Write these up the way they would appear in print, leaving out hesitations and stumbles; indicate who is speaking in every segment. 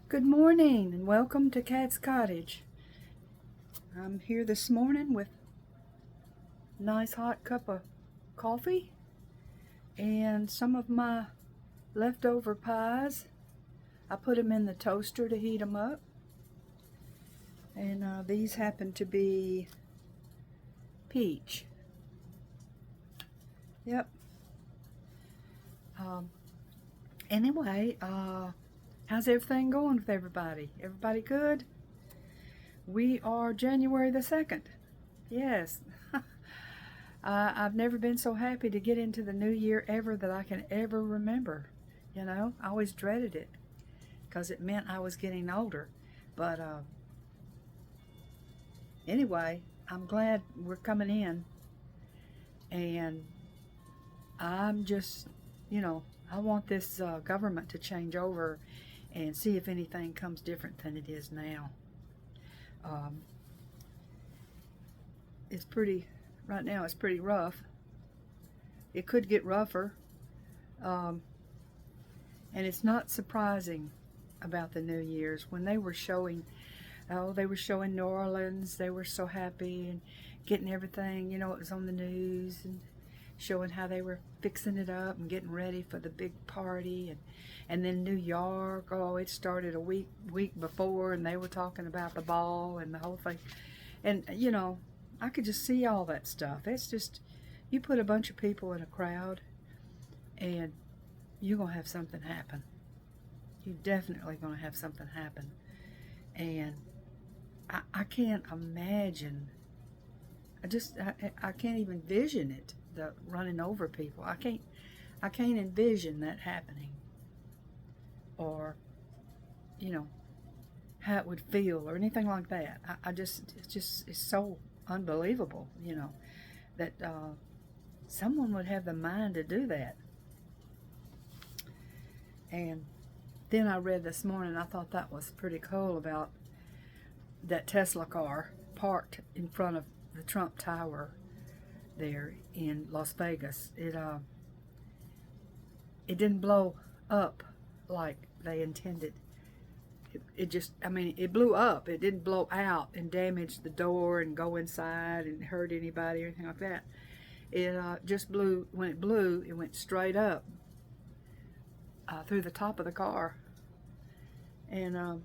Speaker 1: Good morning and welcome to Cat's Cottage. I'm here this morning with a nice hot cup of coffee and some of my leftover pies. I put them in the toaster to heat them up, and these happen to be peach. Yep. Anyway, how's everything going with everybody? Everybody good? We are January the 2nd. Yes. I've never been so happy to get into the new year ever that I can ever remember. You know, I always dreaded it because it meant I was getting older. But anyway, I'm glad we're coming in. And I'm just, I want this government to change over and see if anything comes different than it is now. It's pretty, right now it's pretty rough. It could get rougher. And it's not surprising about the New Year's. When they were showing, they were showing New Orleans, they were so happy and getting everything, it was on the news and showing how they were fixing it up and getting ready for the big party. And then New York, it started a week before, and they were talking about the ball and the whole thing. And I could just see all that stuff. It's just, you put a bunch of people in a crowd and you're going to have something happen. You're definitely going to have something happen. And I can't imagine, I can't even envision it, the running over people. I can't envision that happening. Or, how it would feel or anything like that. It's so unbelievable, that someone would have the mind to do that. And then I read this morning, I thought that was pretty cool, about that Tesla car parked in front of the Trump Tower there in Las Vegas. It didn't blow up like they intended. It just, it blew up. It didn't blow out and damage the door and go inside and hurt anybody or anything like that. It just blew. When it blew, it went straight up through the top of the car. And of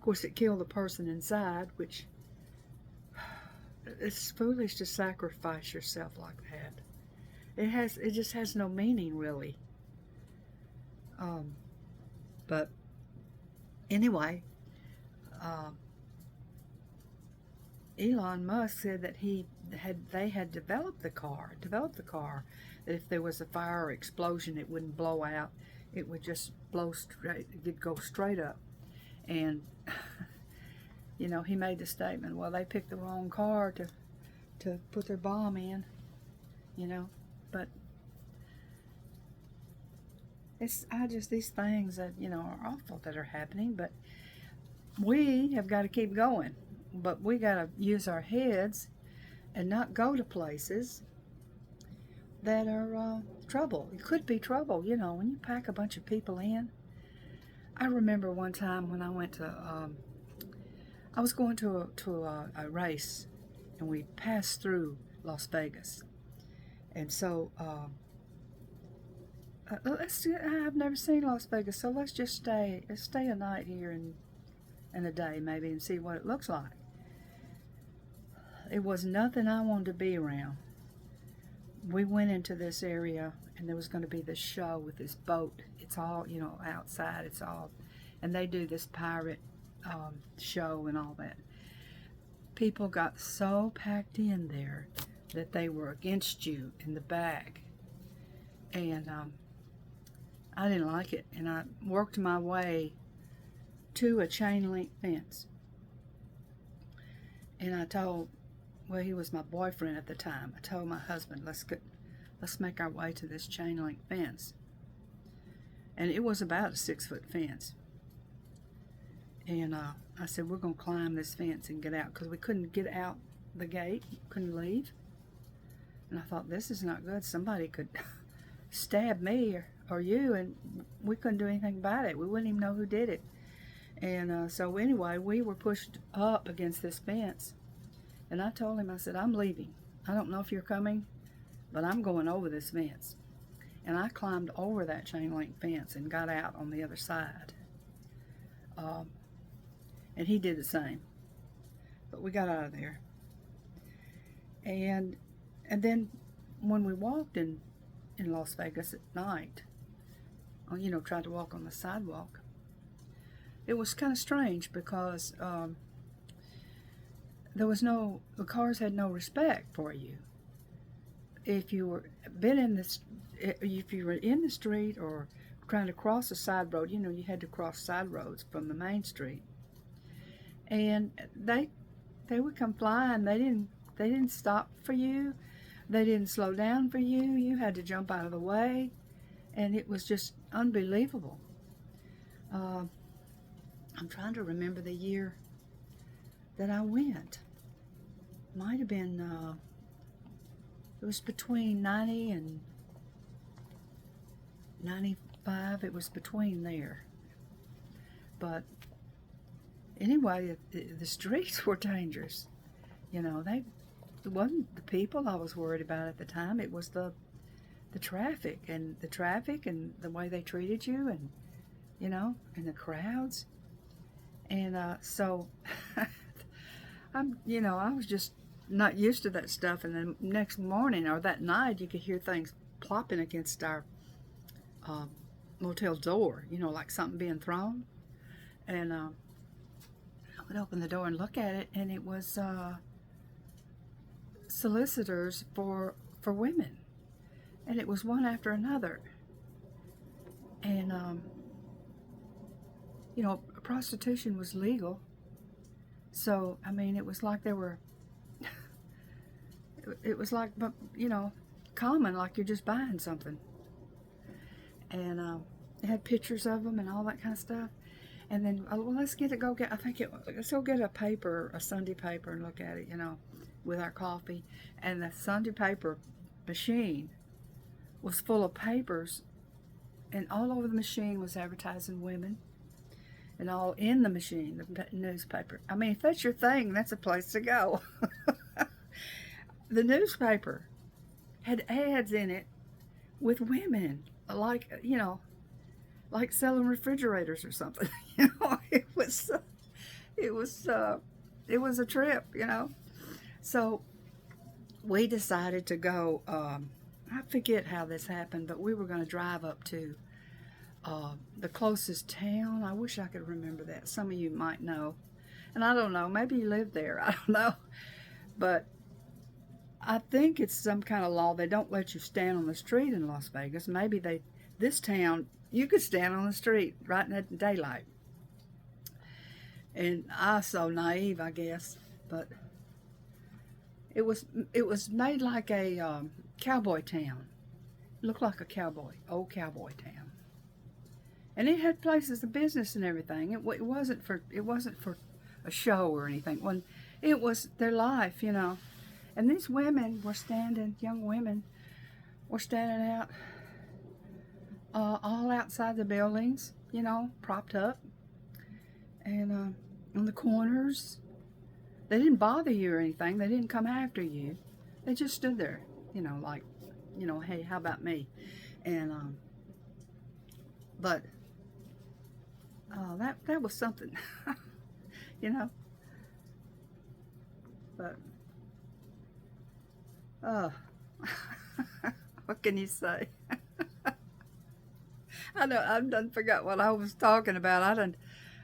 Speaker 1: course it killed the person inside, which, it's foolish to sacrifice yourself like that. It just has no meaning, really. But anyway, Elon Musk said that they had developed the car, that if there was a fire or explosion, it wouldn't blow out. It would just blow straight, it'd go straight up. And, he made the statement, well, they picked the wrong car to put their bomb in, but these things that, are awful that are happening, but we have got to keep going. But we got to use our heads and not go to places that are trouble. It could be trouble, when you pack a bunch of people in. I remember one time when I went to, I was going to a race, and we passed through Las Vegas. And so, I've never seen Las Vegas, so let's stay a night here and a day maybe, and see what it looks like. It was nothing I wanted to be around. We went into this area, and there was going to be this show with this boat. It's all, outside. It's all, and they do this pirate show and all that. People got so packed in there that they were against you in the back. And I didn't like it, and I worked my way to a chain link fence. And I told, well, he was my boyfriend at the time. I told my husband, let's make our way to this chain link fence. And it was about a 6-foot fence. And I said, we're going to climb this fence and get out, because we couldn't get out the gate, couldn't leave. And I thought, this is not good. Somebody could stab me or you, and we couldn't do anything about it. We wouldn't even know who did it. And so anyway, we were pushed up against this fence. And I told him, I said, I'm leaving. I don't know if you're coming, but I'm going over this fence. And I climbed over that chain link fence and got out on the other side. And he did the same. But we got out of there. And then when we walked in Las Vegas at night, tried to walk on the sidewalk, it was kind of strange because the cars had no respect for you. If you were in the street or trying to cross a side road, you had to cross side roads from the main street, and they would come flying. They didn't stop for you. They didn't slow down for you. You had to jump out of the way, and it was just unbelievable. I'm trying to remember the year that I went. Might have been, it was between 90 and 95. It was between there. But anyway, the streets were dangerous. It wasn't the people I was worried about at the time. It was the traffic and the way they treated you, and and the crowds. And so I was just not used to that stuff. And then next morning or that night, you could hear things plopping against our motel door, like something being thrown. And I would open the door and look at it, and it was solicitors for women. And it was one after another. And, prostitution was legal. So, it was like they were, it was like, common, like you're just buying something. And it had pictures of them and all that kind of stuff. And then, let's go get a paper, a Sunday paper, and look at it, with our coffee. And the Sunday paper machine was full of papers, and all over the machine was advertising women, and all in the machine, the newspaper. If that's your thing, that's a place to go. The newspaper had ads in it with women, like selling refrigerators or something. It was a trip, So we decided to go. I forget how this happened, but we were going to drive up to the closest town. I wish I could remember that. Some of you might know. And I don't know. Maybe you live there. I don't know. But I think it's some kind of law. They don't let you stand on the street in Las Vegas. Maybe this town, you could stand on the street right in the daylight. And I was so naive, I guess. But it was made like a cowboy town. It looked like old cowboy town. And it had places of business and everything. It wasn't for a show or anything. It was their life, And these women were young women were standing out all outside the buildings, propped up. And on the corners. They didn't bother you or anything. They didn't come after you. They just stood there, like, hey, how about me? And, but, that was something, but, what can you say? I done forgot what I was talking about.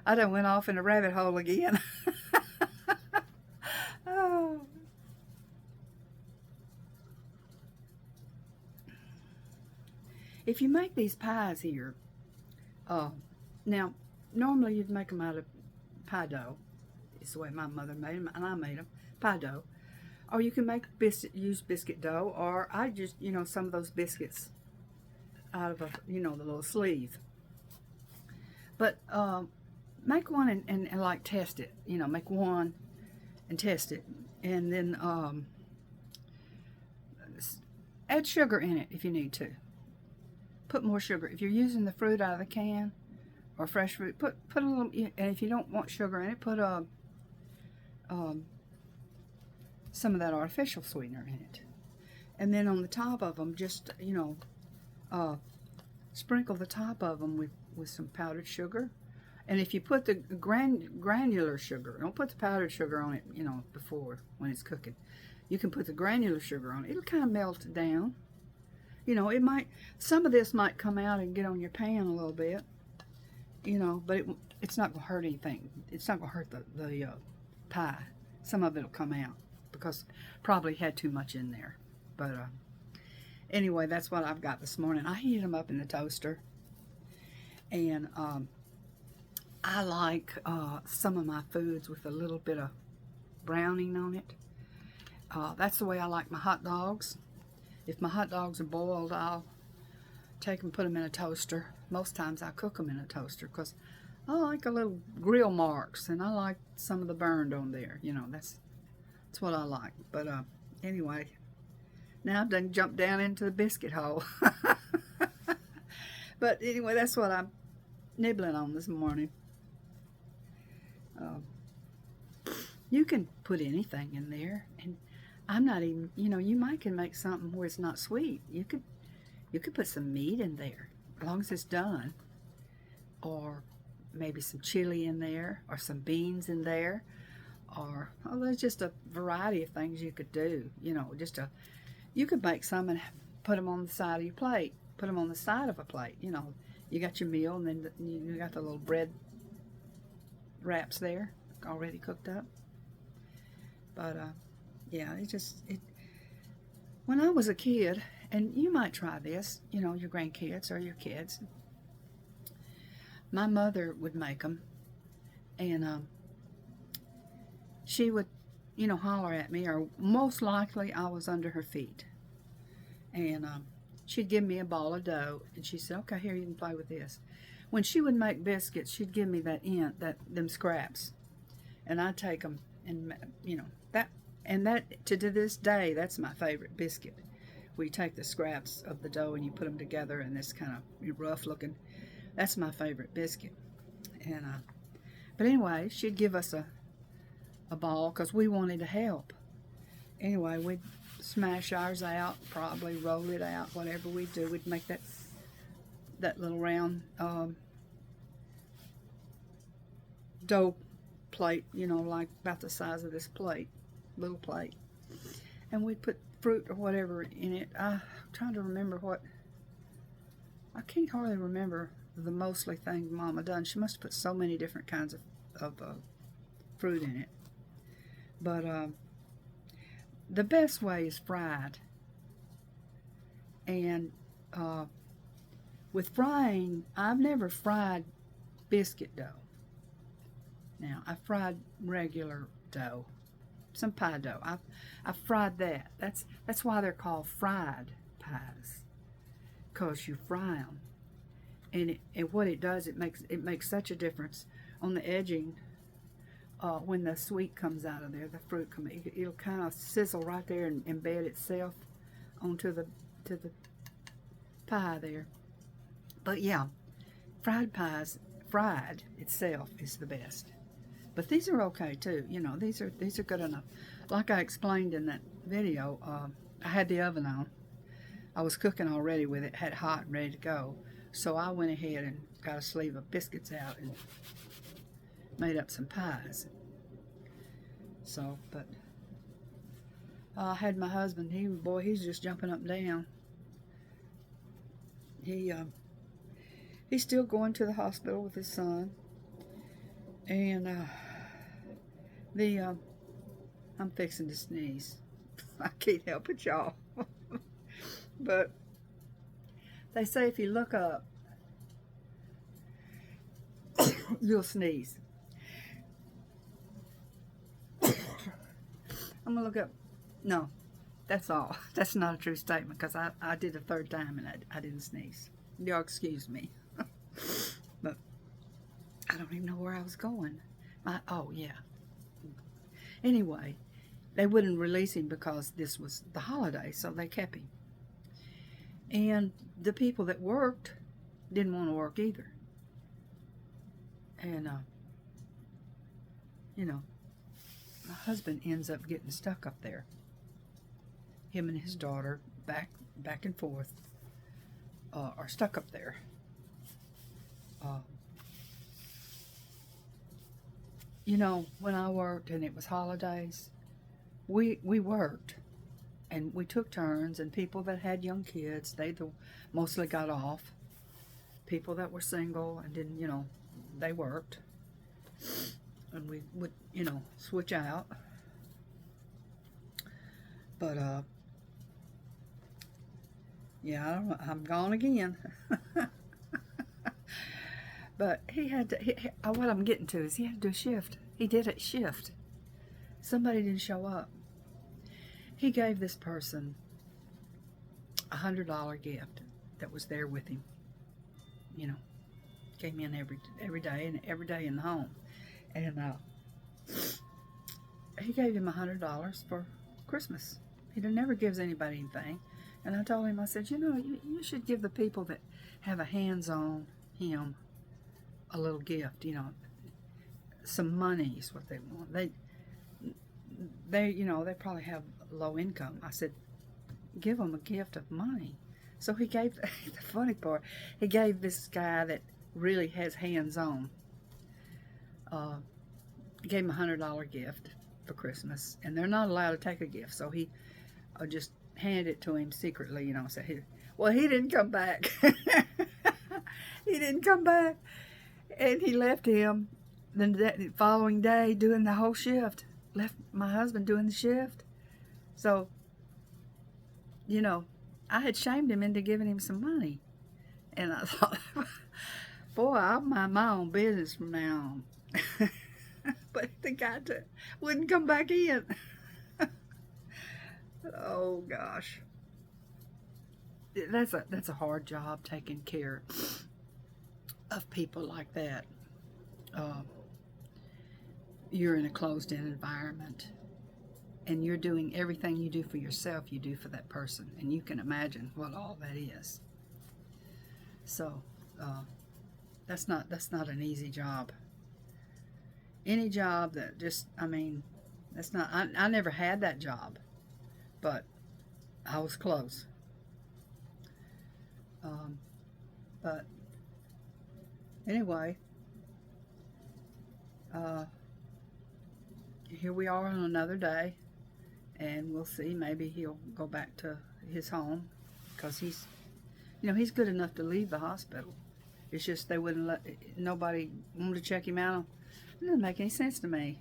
Speaker 1: I done went off in a rabbit hole again. Oh. If you make these pies here, now normally you'd make them out of pie dough. It's the way my mother made them, and I made them pie dough. Or you can use biscuit dough, or I just some of those biscuits out of the little sleeve. But make one and like test it. Make one and test it, and then add sugar in it if you need to. Put more sugar. If you're using the fruit out of the can, or fresh fruit. Put a little, and if you don't want sugar in it, put some of that artificial sweetener in it. And then on the top of them, just, sprinkle the top of them with some powdered sugar. And if you put the granular sugar, don't put the powdered sugar on it, before, when it's cooking. You can put the granular sugar on it. It'll kind of melt it down. It might, some of this might come out and get on your pan a little bit, but it's not going to hurt anything. It's not going to hurt the pie. Some of it will come out because probably had too much in there. But anyway, that's what I've got this morning. I heated them up in the toaster. And I like some of my foods with a little bit of browning on it. That's the way I like my hot dogs. If my hot dogs are boiled, I'll take them, put them in a toaster. Most times I cook them in a toaster because I like a little grill marks, and I like some of the burned on there. That's what I like. But anyway, now I've done jumped down into the biscuit hole. But anyway, that's what I'm nibbling on this morning. You can put anything in there, and I'm not even, you might can make something where it's not sweet. You could put some meat in there, as long as it's done, or maybe some chili in there, or some beans in there, or there's just a variety of things you could do. You could make some and put them on the side of your plate. Put them on the side of a plate. You got your meal, and then you got the little bread wraps there, already cooked up. But yeah, when I was a kid, and you might try this, your grandkids or your kids. My mother would make them, and she would, holler at me, or most likely I was under her feet. And she'd give me a ball of dough, and she said, "Okay, here, you can play with this." When she would make biscuits, she'd give me them scraps, and I'd take them, and that to this day, that's my favorite biscuit. Where you take the scraps of the dough and you put them together, and it's kind of rough looking. That's my favorite biscuit. And but anyway, she'd give us a ball because we wanted to help. Anyway, we'd smash ours out, probably roll it out, whatever we do. We'd make that little round dough plate, like about the size of this plate, little plate. And we'd put fruit or whatever in it. I'm trying to remember I can't hardly remember the mostly thing Mama done. She must have put so many different kinds of fruit in it. But the best way is fried. And with frying, I've never fried biscuit dough. Now, I fried regular dough, some pie dough. I've fried that. That's why they're called fried pies, because you fry them. And what it does, it makes such a difference on the edging. When the sweet comes out of there, the fruit it'll kind of sizzle right there and embed itself onto the pie there. But yeah, fried itself is the best. But these are okay too. These are good enough. Like I explained in that video, I had the oven on. I was cooking already with it, had it hot and ready to go. So I went ahead and got a sleeve of biscuits out and made up some pies. So, but I had my husband. He's just jumping up and down. He's still going to the hospital with his son, and I'm fixing to sneeze. I can't help it, y'all. But they say if you look up, you'll sneeze. I'm gonna look up. No, that's all. That's not a true statement, because I did a third time and I didn't sneeze. Y'all excuse me. But I don't even know where I was going. Oh yeah. Anyway, they wouldn't release him because this was the holiday, so they kept him. And the people that worked didn't want to work either. And, you know, my husband ends up getting stuck up there. Him and his daughter, back and forth, are stuck up there. You know, when I worked and it was holidays, we worked, and we took turns, and people that had young kids, mostly got off. People that were single and didn't, you know, they worked. And we would, you know, switch out. But, yeah, I don't know, I'm gone again. But he had to, what I'm getting to is he had to do a shift. He did a shift. Somebody didn't show up. He gave this person $100 gift that was there with him. You know, came in every day and every day in the home. And he gave him $100 for Christmas. He never gives anybody anything. And I told him, I said, you know, you should give the people that have a hands on him a little gift, you know. Some money is what they want. They you know, they probably have low income. I said, give them a gift of money. So he gave, the funny part, he gave this guy that really has hands on, gave him a $100 gift for Christmas, and they're not allowed to take a gift, so he just handed it to him secretly, you know. So he didn't come back. He didn't come back, and he left him the following day doing the whole shift. Left my husband doing the shift. So, you know, I had shamed him into giving him some money, and I thought, boy, I'll mind my own business from now on. But the guy wouldn't come back in. Oh gosh, that's a hard job, taking care of people like that. You're in a closed-in environment, and you're doing everything you do for yourself, you do for that person, and you can imagine what all that is. So that's not an easy job. Any job that just, I mean, that's not, I never had that job, but I was close. But anyway, here we are on another day, and we'll see. Maybe he'll go back to his home, because he's, you know, he's good enough to leave the hospital. It's just they wouldn't let, nobody wanted to check him out. It doesn't make any sense to me.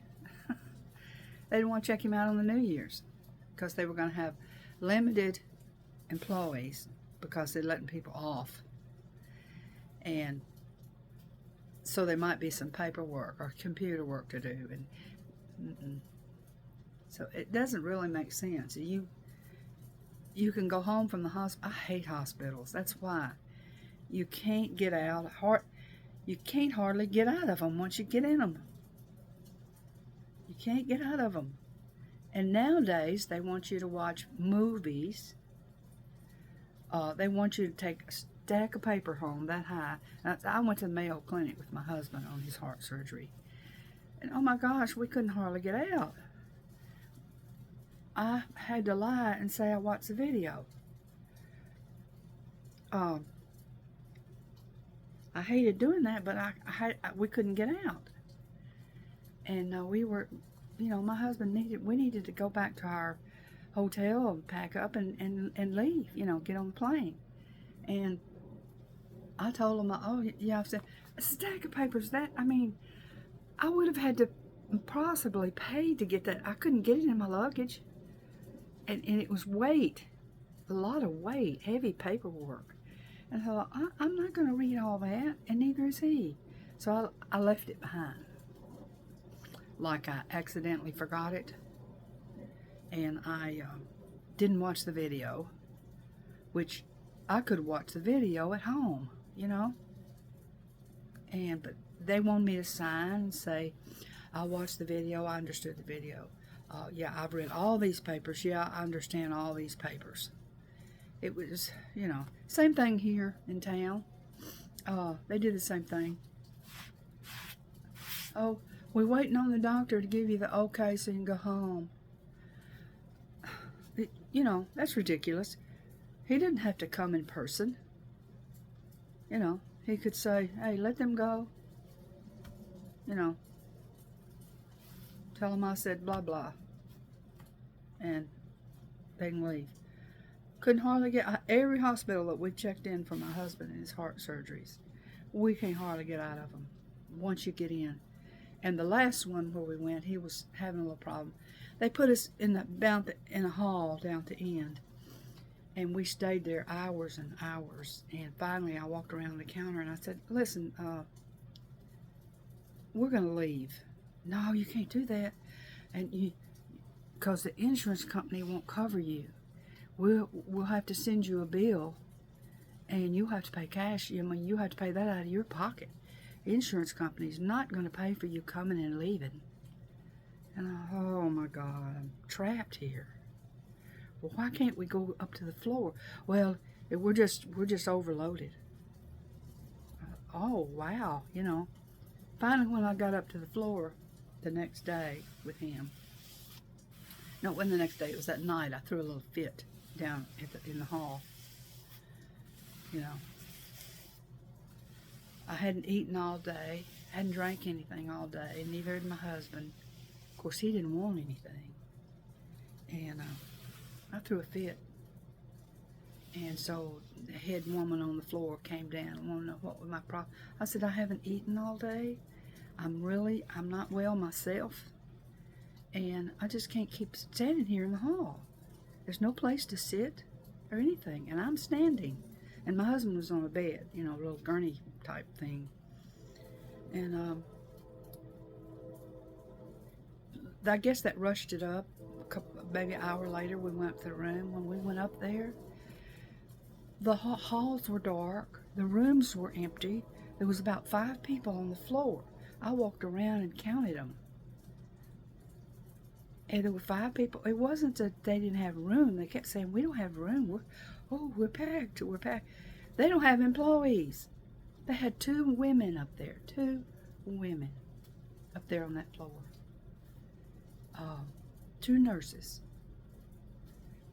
Speaker 1: They didn't want to check him out on the New Year's, because they were going to have limited employees, because they're letting people off. And so there might be some paperwork or computer work to do, and so it doesn't really make sense. You can go home from the hospital. I hate hospitals. That's why you can't get out. You can't hardly get out of them once you get in them. You can't get out of them. And nowadays they want you to watch movies. They want you to take a stack of paper home that high. I went to the Mayo Clinic with my husband on his heart surgery, and oh my gosh, we couldn't hardly get out. I had to lie and say I watched the video. I hated doing that, but we couldn't get out. And we were, you know, my husband we needed to go back to our hotel and pack up and leave, you know, get on the plane. And I told him, oh yeah, I said, a stack of papers, that, I mean, I would have had to possibly pay to get that. I couldn't get it in my luggage. And it was weight, a lot of weight, heavy paperwork. And I thought, I'm not going to read all that, and neither is he. So I left it behind. Like I accidentally forgot it. And I didn't watch the video, which I could watch the video at home, you know. But they wanted me to sign and say, I watched the video, I understood the video. Yeah, I've read all these papers. Yeah, I understand all these papers. It was, you know, same thing here in town. They did the same thing. Oh, we're waiting on the doctor to give you the okay so you can go home. You know, that's ridiculous. He didn't have to come in person. You know, he could say, hey, let them go. You know, tell them I said blah blah. And they can leave. Couldn't hardly get every hospital that we checked in for my husband and his heart surgeries. We can't hardly get out of them once you get in. And the last one where we went, he was having a little problem. They put us in a hall down at the end, and we stayed there hours and hours. And finally, I walked around the counter and I said, "Listen, we're going to leave." "No, you can't do that, and because the insurance company won't cover you. We'll have to send you a bill, and you'll have to pay cash. I mean, you have to pay that out of your pocket. The insurance company's not going to pay for you coming and leaving." And oh my God, I'm trapped here. Well, why can't we go up to the floor? Well, we're just overloaded. Oh wow, you know. Finally, when I got up to the floor the next day with him, no, it wasn't the next day. It was that night. I threw a little fit down in the hall. You know, I hadn't eaten all day, hadn't drank anything all day, and neither had my husband. Of course, he didn't want anything, and I threw a fit. And so the head woman on the floor came down and wanted to know what was my problem. I said, "I haven't eaten all day. I'm not well myself, and I just can't keep standing here in the hall. There's no place to sit or anything, and I'm standing." And my husband was on a bed, you know, a little gurney type thing. And I guess that rushed it up. Maybe an hour later, we went up to the room. When we went up there, the halls were dark. The rooms were empty. There was about 5 people on the floor. I walked around and counted them. And there were 5 people. It wasn't that they didn't have room. They kept saying, "We don't have room. We're packed. We're packed." They don't have employees. They had 2 women up there. 2 women up there on that floor. 2 nurses.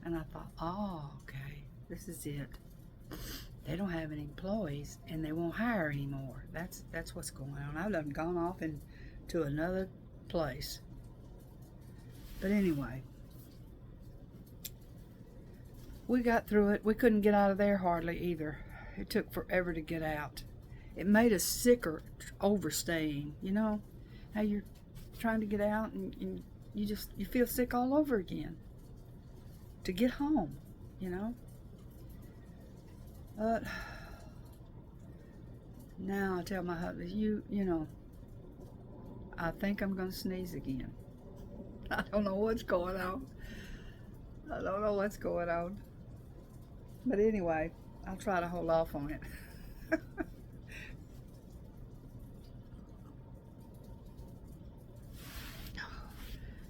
Speaker 1: And I thought, oh, okay, this is it. They don't have any employees, and they won't hire anymore. That's what's going on. I've done gone off into another place. But anyway, we got through it. We couldn't get out of there hardly either. It took forever to get out. It made us sicker overstaying, you know? How you're trying to get out and you feel sick all over again to get home, you know? But now I tell my husband, you know, I think I'm going to sneeze again. I don't know what's going on. I don't know what's going on. But anyway, I'll try to hold off on it.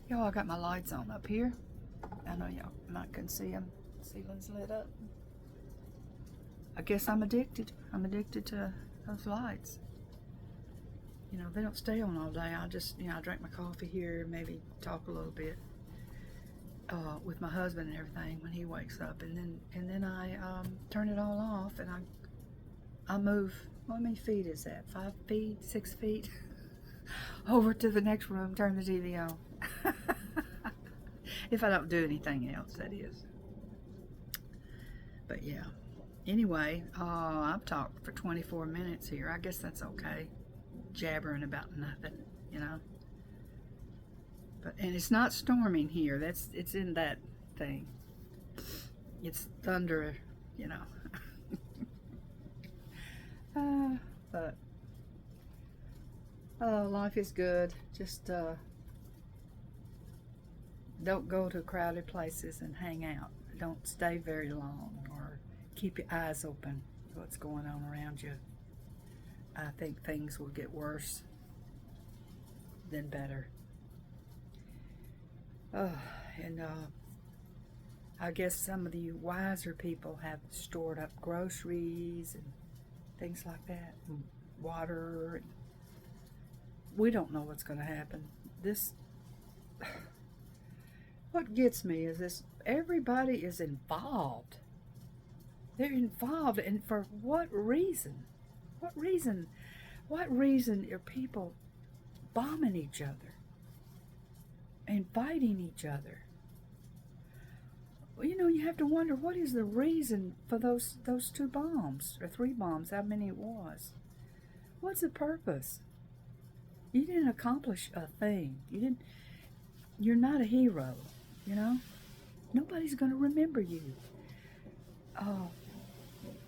Speaker 1: Y'all, I got my lights on up here. I know y'all not can see them. Ceiling's lit up. I guess I'm addicted. I'm addicted to those lights. You know, they don't stay on all day. I just, you know, I drink my coffee here, maybe talk a little bit with my husband and everything when he wakes up, and then I turn it all off, and I move. How many feet is that? 5 feet, 6 feet over to the next room. Turn the TV on. If I don't do anything else, that is. But yeah. Anyway, I've talked for 24 minutes here. I guess that's okay. Jabbering about nothing, you know. And it's not storming here. It's in that thing. It's thunder, you know. But life is good. Just don't go to crowded places and hang out. Don't stay very long, or keep your eyes open to what's going on around you. I think things will get worse than better. And I guess some of the wiser people have stored up groceries and things like that, and water, we don't know what's going to happen. This, what gets me is this, everybody is involved. They're involved, and for what reason? What reason? What reason are people bombing each other and fighting each other? Well, you have to wonder, what is the reason for those 2 bombs or 3 bombs, how many it was? What's the purpose? You didn't accomplish a thing. You're not a hero, Nobody's going to remember you.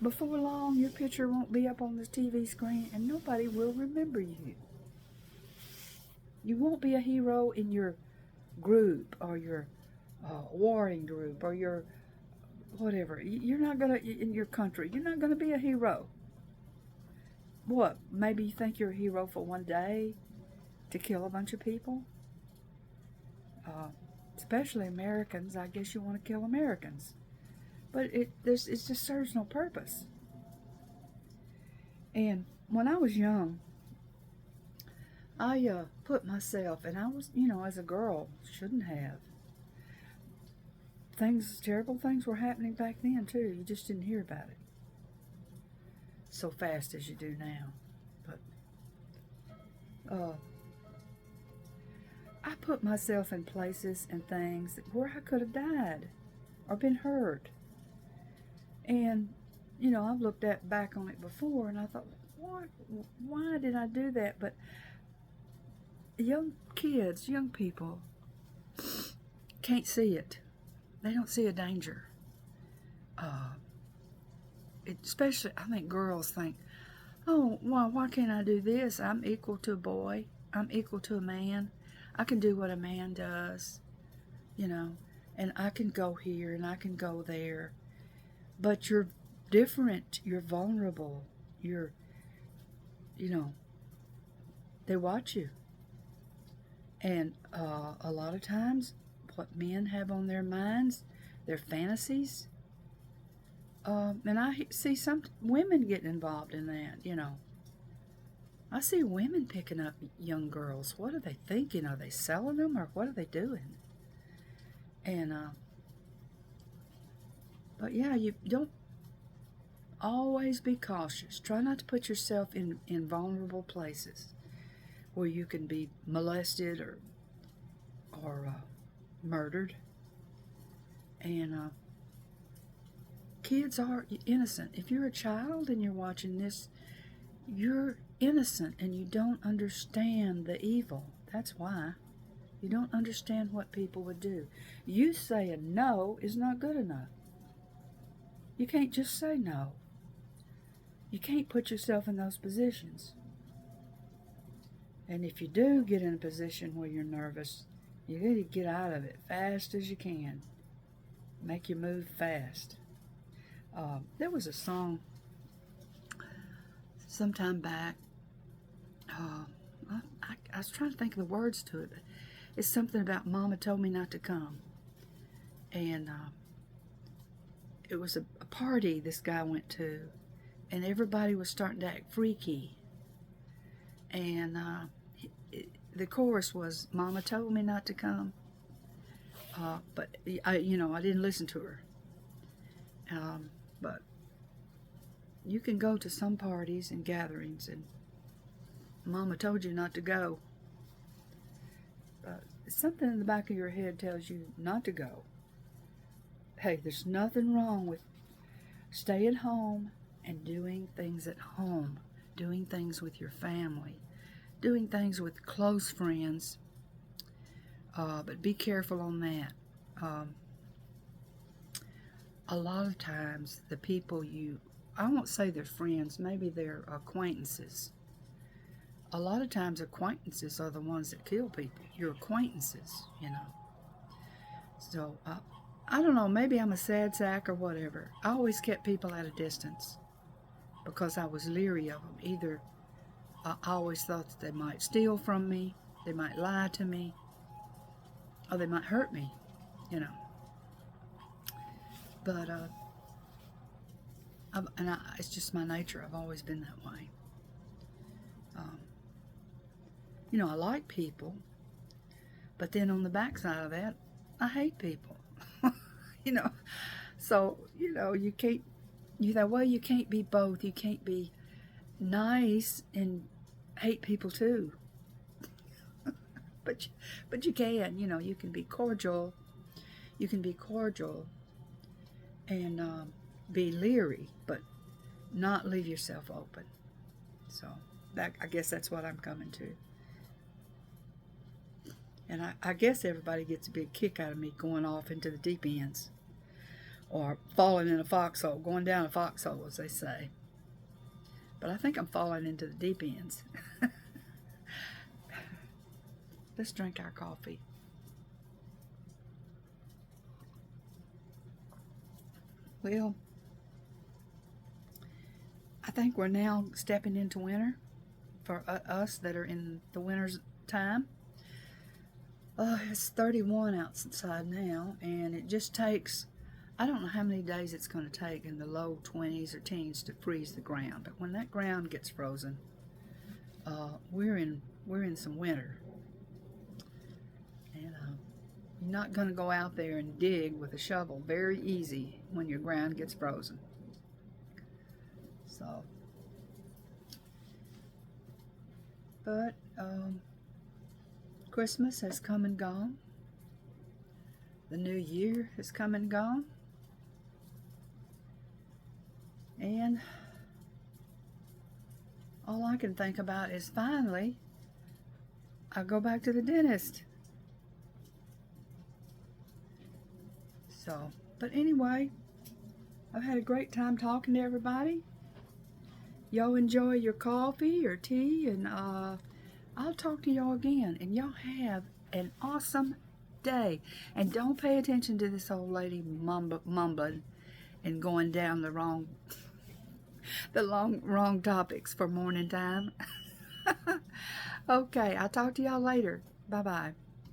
Speaker 1: Before long, your picture won't be up on the TV screen, and nobody will remember you. You won't be a hero in your group or your warring group or your whatever. You're not going to, in your country, you're not going to be a hero. What? Maybe you think you're a hero for one day to kill a bunch of people? Especially Americans. I guess you want to kill Americans. But it just serves no purpose. And when I was young, I put myself, and I was, as a girl, shouldn't have. Terrible things were happening back then too. You just didn't hear about it so fast as you do now. But I put myself in places and things where I could have died or been hurt. And, I've looked back on it before, and I thought, why did I do that? But young kids, young people, can't see it. They don't see a danger. Especially, I think girls think, oh, why can't I do this? I'm equal to a boy. I'm equal to a man. I can do what a man does, and I can go here and I can go there. But you're different. You're vulnerable. You're, they watch you. And a lot of times, what men have on their minds, their fantasies, and I see some women getting involved in that, I see women picking up young girls. What are they thinking? Are they selling them, or what are they doing? And, but yeah, you don't, always be cautious. Try not to put yourself in vulnerable places where you can be molested or murdered. And kids are innocent. If you're a child and you're watching this, you're innocent and you don't understand the evil. That's why. You don't understand what people would do. You saying no is not good enough. You can't just say no. You can't put yourself in those positions. And if you do get in a position where you're nervous, you got to get out of it fast as you can. Make your move fast. There was a song sometime back. I was trying to think of the words to it. It's something about Mama told me not to come. And it was a party this guy went to, and everybody was starting to act freaky. And the chorus was, Mama told me not to come. But I didn't listen to her. But you can go to some parties and gatherings, and Mama told you not to go. Something in the back of your head tells you not to go. Hey, there's nothing wrong with staying home and doing things at home, doing things with your family, doing things with close friends, but be careful on that. A lot of times the people I won't say they're friends, maybe they're acquaintances. A lot of times acquaintances are the ones that kill people. Your acquaintances, So, I don't know, maybe I'm a sad sack or whatever. I always kept people at a distance because I was leery of them. Either I always thought that they might steal from me, they might lie to me, or they might hurt me, But, it's just my nature. I've always been that way. you know, I like people, but then on the backside of that, I hate people. You know, so, you know, you can't, that way you can't be both. You can't be nice and hate people too. But you can, you know, you can be cordial. You can be cordial and be leery, but not leave yourself open. So that, I guess that's what I'm coming to. And I guess everybody gets a big kick out of me going off into the deep ends, or falling in a foxhole, going down a foxhole, as they say. But I think I'm falling into the deep ends. Let's drink our coffee. Well, I think we're now stepping into winter for us that are in the winter's time. It's 31 outside now, and it just takes, I don't know how many days it's going to take in the low 20s or teens to freeze the ground. But when that ground gets frozen, we're in some winter. And you're not going to go out there and dig with a shovel very easy when your ground gets frozen. So, but Christmas has come and gone. The new year has come and gone. And all I can think about is finally I'll go back to the dentist. So, but anyway, I've had a great time talking to everybody. Y'all enjoy your coffee or tea, and I'll talk to y'all again. And y'all have an awesome day. And don't pay attention to this old lady mumbling and going down the wrong topics for morning time. Okay, I'll talk to y'all later. Bye-bye.